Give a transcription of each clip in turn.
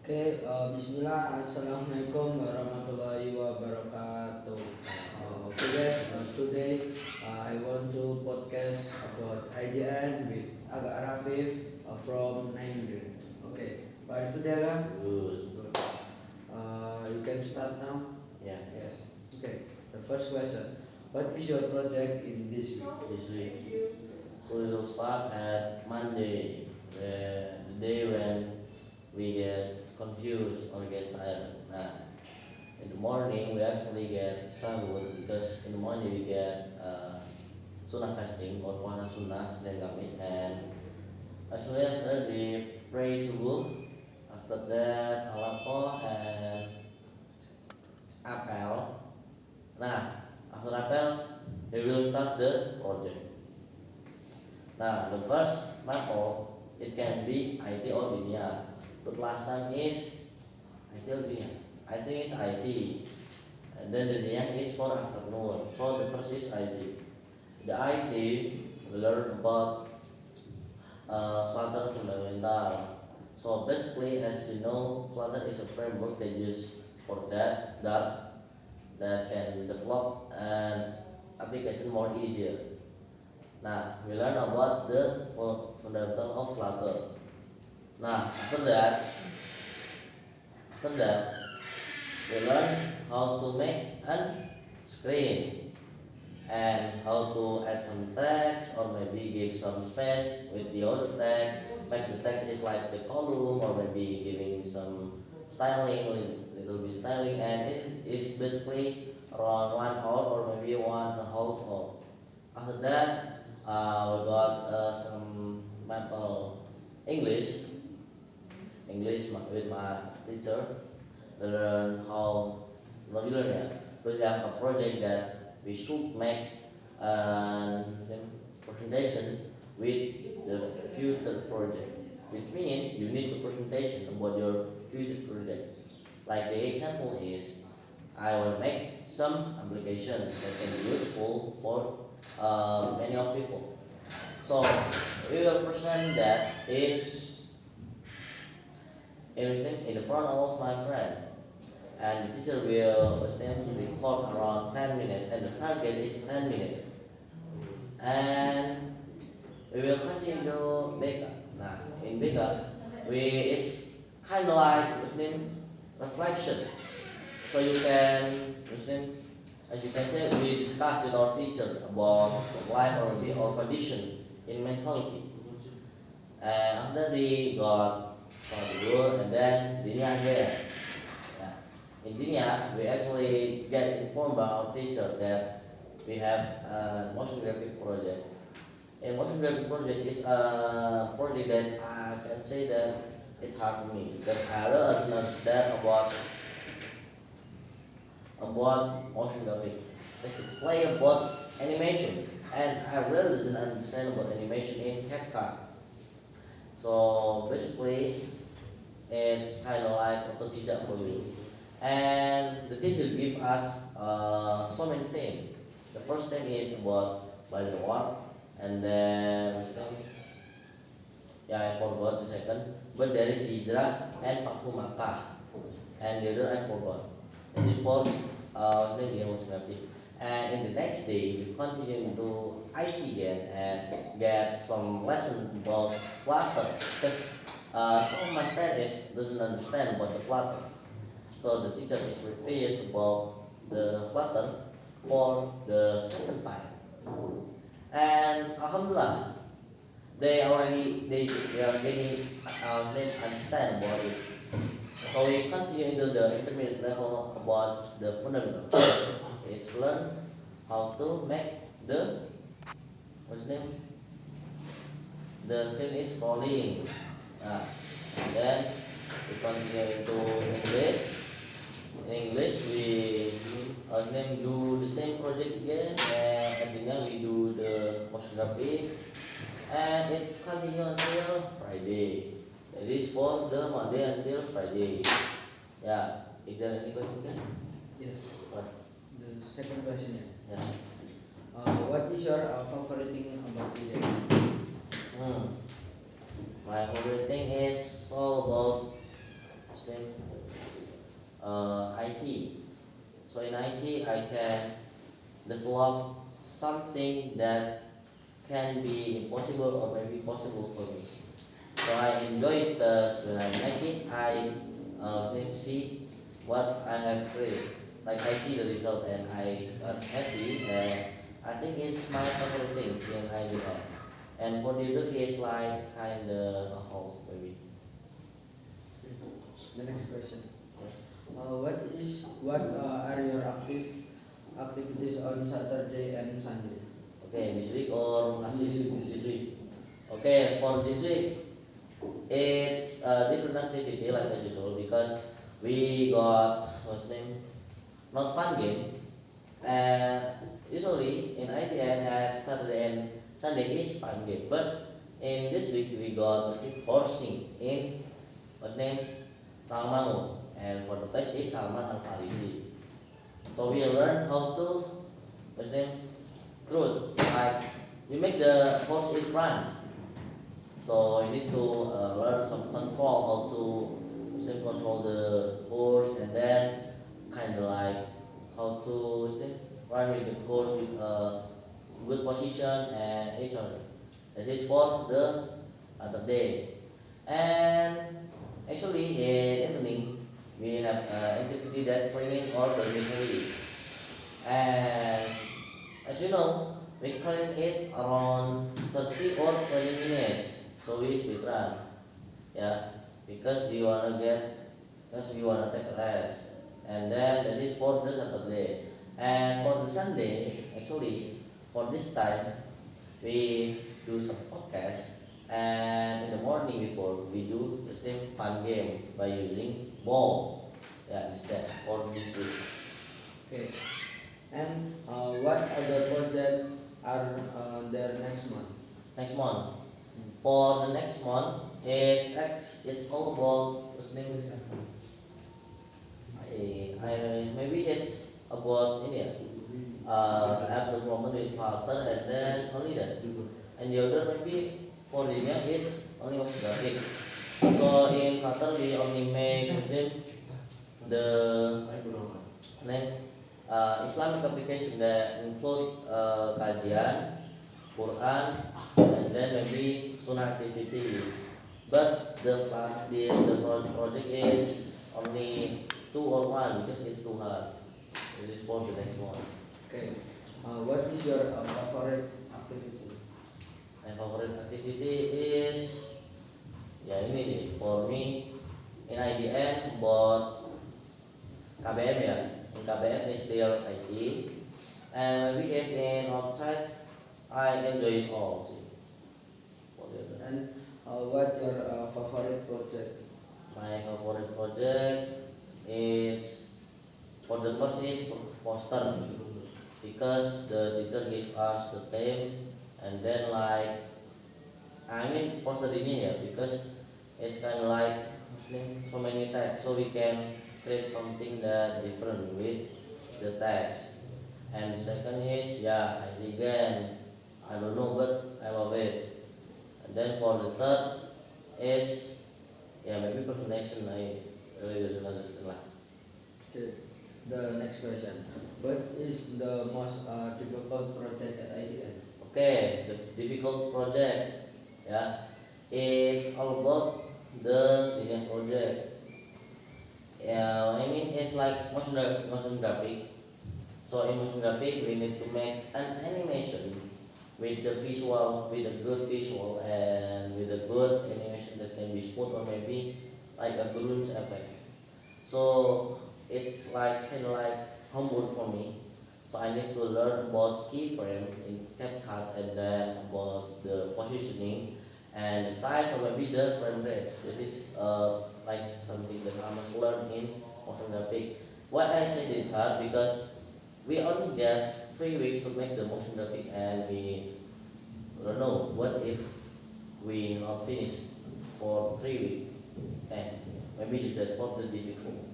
Bismillah, Assalamualaikum warahmatullahi wabarakatuh. Okay guys, today I want to podcast about IDN with Aga Rafif from Nigeria. Okay, baik itu dia kan? Good. You can start now. Yeah. Yes. Okay. The first question: what is your project in this week? This week. So we will start at Monday, the day when we get confused or get tired. Nah, in the morning we actually get sahur because in the morning we get sunnah fasting or puasa sunnah Senin Kamis, and actually after the pray subuh, after that halakoh and apel. Nah, after apel we will start the project. Now the first method, it can be IT or dunia, but last time is IT or dunia. I think it's IT, and then the dunia is for afternoon. So the first is IT. The IT we learn about Flutter fundamental. So basically, as you know, Flutter is a framework they use for that can develop an application more easier. Nah, we learn about the fundamental of Flutter. Nah, after that, we learn how to make a screen and how to add some text or maybe give some space with the other text. Make the text is like the column or maybe giving some styling, little bit styling, and it is basically around 1 hour or maybe 1.5 hour. After that, we got some maple English with my teacher. Learn how not learn yeah. We have a project that we should make a presentation with the future project, which means you need a presentation about your future project. Like the example is, I will make some application that can be useful for many of people. So we will present that is in the front of my friend, and the teacher will record around 10 minutes, and the target is 10 minutes, and we will continue backup. Nah, in backup, it's kind of like reflection. So you can as you can say, we discuss with our teacher about life or the or condition in mentality, and after they got Sadur and then Dinia there. Yeah. In Dinia, we actually get informed by our teacher that we have a motion graphic project. A motion graphic project is a project that I can say that it's hard for me because I really don't understand about motion graphic. Let's play about animation, and I really doesn't understand about animation in CapCut. So basically, it's kind of like atau tidak for you. And the teacher give us so many things. The first thing is about Bali War, and then I forgot the second, but there is Hijrah and Fathu Makkah, and the other I forgot. And this for maybe I was happy. And in the next day, we continue into IT again and get some lesson about Flutter because some of my friends doesn't understand about the Flutter. So the teacher is prepared about the Flutter for the second time. And Alhamdulillah, they are getting understand about it. So we continue into the intermediate level about the fundamental. It's learn how to make the what's name? The screen is scrolling. Then we continue into English. In English, we do the same project again, and at the end we do the motion graphic, and it continue until Friday. That is for the Monday until Friday. Yeah. Is there any question? Yes. What? The second question. Yeah. What is your favorite thing about IDN? My favorite thing is all about name IT. So in IT, I can develop something that can be impossible or maybe possible for me. So I enjoy it because when I make it, I see what I have created. Like I see the result and I got happy, and I think it's my favorite things in IBM. And what you do is like kind of a whole maybe. The next question. What are your activities on Saturday and Sunday? Okay, this week or last week? This week, this This week. Okay, for this week, it's a different activity like as usual because we got what's name not fun game, and usually in IDN at Saturday and Sunday is fun game, but in this week we got what's name horsing in what's name Tangmangu, and for the place is Salman Al Farisi. So we learn how to what's name truth, like we make the horse is run. So you need to learn some control, how to still control the horse, and then kind of like how to still run with the horse with a good position and each other. That is for the other day. And actually in evening we have activity that cleaning all the machinery. And as you know, we clean it around 30 or 20 minutes. So we speed run, yeah, because we wanna take a rest, and then that is for the Saturday, and for the Sunday, actually, for this time, we do some podcast, and in the morning before we do the same fun game by using ball, yeah, instead for this week. Okay. And what other project are there next month? Next month, for the next month, it's all about what's the name of it? Maybe it's about ini ya, app development with Flutter and then only that. And the other maybe codingnya is only motion graphic. So in Flutter we only make Muslim the name Islamic application that include kajian, Quran, and then maybe Sunnah activity. But the project is only two or one because it's too hard. It is for the next one. Okay. What is your favorite activity? My favorite activity is ya ini nih for me in IDN but KBM ya. In KBM is still IT, and maybe if in outside I enjoy it all sih. For the other. And what your favorite project? My favorite project is for the first is poster because the teacher give us the theme, and then like I mean poster ini ya because it's kind of like so many text, so we can create something that different with the text. And the second is yeah again I don't know but I love it. And then for the third is yeah maybe presentation I really doesn't understand lah. Okay. The next question. What is the most difficult project at IDN? Okay, the difficult project, yeah, it's all about the linear project. Yeah, I mean it's like motion graphic. So in motion graphic, we need to make an animation with the visual, with a good visual, and with a good animation that can be smooth or maybe like a balloons effect. So it's like kind of like homework for me. So I need to learn about keyframe in CapCut and then about the positioning and the size or maybe the frame rate. It is like something that I must learn in motion graphic. Why I say this hard because we only get 3 weeks to make the motion graphic, and we don't know what if we not finish for 3 weeks, and maybe it's that for the difficult.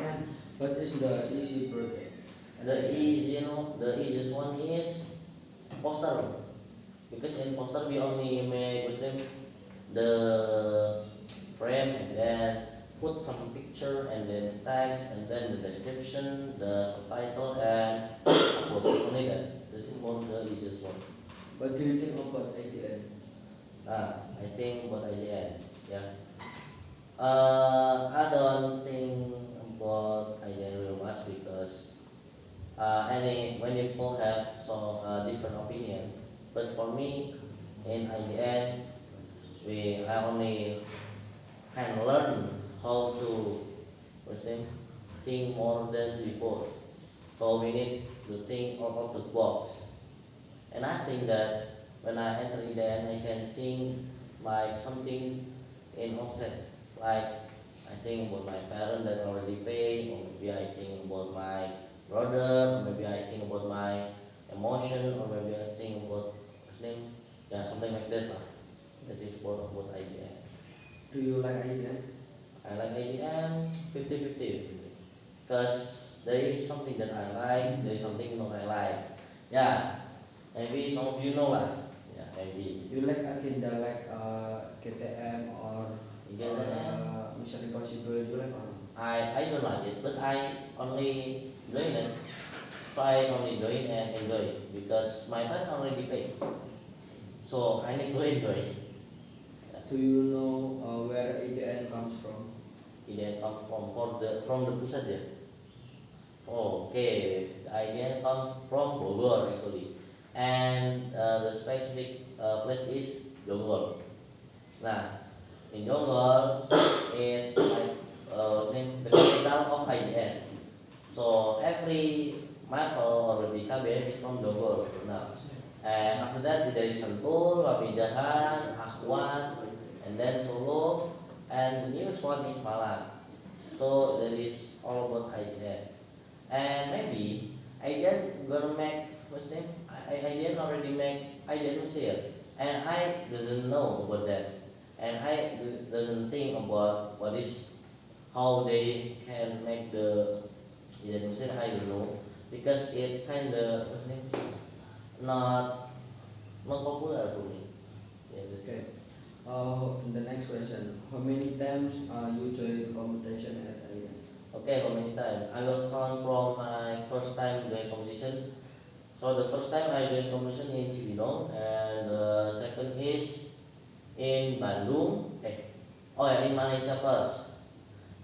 And what is the easy project? The easiest one is poster because in poster we only make what's name the frame and then put some picture and then text and then the description, the subtitle and upload. Only that. This is one of the easiest one. What do you think about IDN? I think about IDN. Yeah. I don't think about IDN real much because many people have so different opinion. But for me, in IDN, I only can learn how to what's name think more than before. So we need to think out of the box. And I think that when I enter IDN, I can think like something in offset. Like I think about my parents that already pay, or maybe I think about my brother, or maybe I think about my emotion, or maybe I think about what's name, yeah, something like that lah. That is what I get. Do you like IDN? I like IDN 50-50 because there is something that I like, there is something not I like. Yeah, maybe some of you know lah. Yeah, maybe. You like agenda like KTM or Mission Impossible? You like or not? I don't like it, but I only join it. So I only join and enjoy it because my parents already pay. So I need to enjoy. Do you know where IDN comes from? Idea comes from the pusat ya. Oh, okay, the idea comes from Bogor actually, and the specific place is Jonggol. Nah, in Jonggol it's like the capital of IDN. So every Marco or BKBM is from Jonggol. Now, and after that there is Sentul, Wapidahan, Akhwan, and then Solo, and the newest one is Malang. So that is all about IDN. And maybe IDN gonna make what's name? IDN already make IDN Mesir, and I doesn't know about that, and I doesn't think about what is how they can make the IDN Mesir. I don't know because it's kind of what's name not popular for me. Yeah, Okay. The next question: how many times you join competition at IDN? Okay, how many times? I will count from my first time doing competition. So the first time I joined competition in Cibinong, and the second is in Bandung. Oh yeah, in Malaysia first.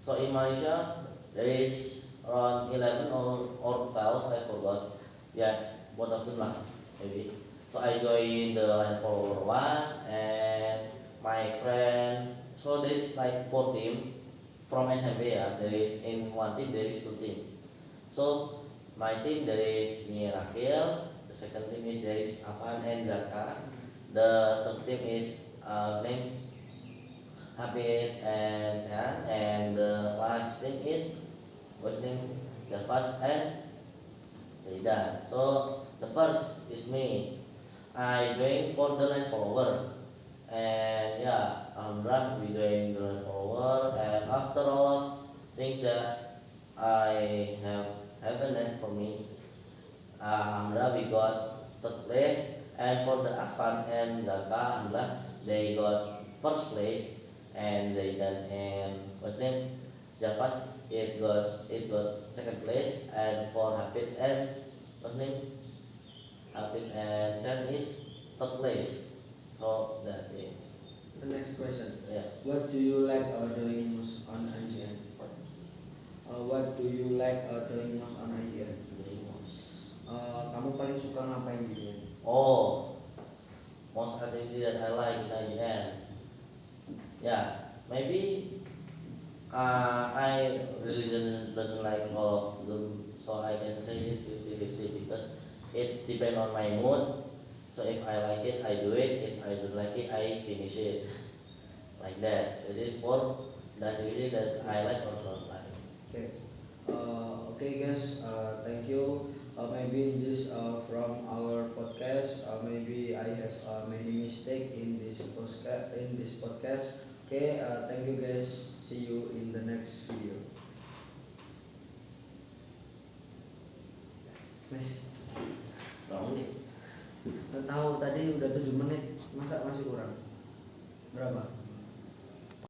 So in Malaysia there is around 11 or 12, I forgot. Yeah, both of them lah, maybe. So I joined the line follower one and my friend. So there's like 4 team from SMP ya. There is, in one team there is 2 team. So my team there is me and Akhil. The second team is there is Afan and Zaka. The third team is name Habib and Sean, and the last team is what's name? The first and Ridan. So the first is me. I joined for the line follower, and yeah, alhamdulillah we joined the line follower, and after all of things that I have happened for me, alhamdulillah we got third place, and for the Afan and Zaka, alhamdulillah they got first place, and they done and what's name? The first it got second place, and for Habib and what's name? Habib and Chan is third place. So that is The next question: yeah. what do you like doing most on IDN? What do you like doing most on IDN? Kamu paling suka ngapain di IDN? Oh, most activity that I like in IDN. Yeah, maybe I really doesn't like all of them, so I can say it 50-50 because it depends on my mood. So if I like it, I do it. If I don't like it, I finish it. Like that. It is for the activity that I like or don't like. Okay. Okay, guys. Thank you. Maybe in this from our podcast, maybe I have many mistake in this podcast. Okay. Thank you, guys. See you in the next video. Mas, Wrong nih. tahu tadi udah 7 menit, masa masih kurang? Berapa?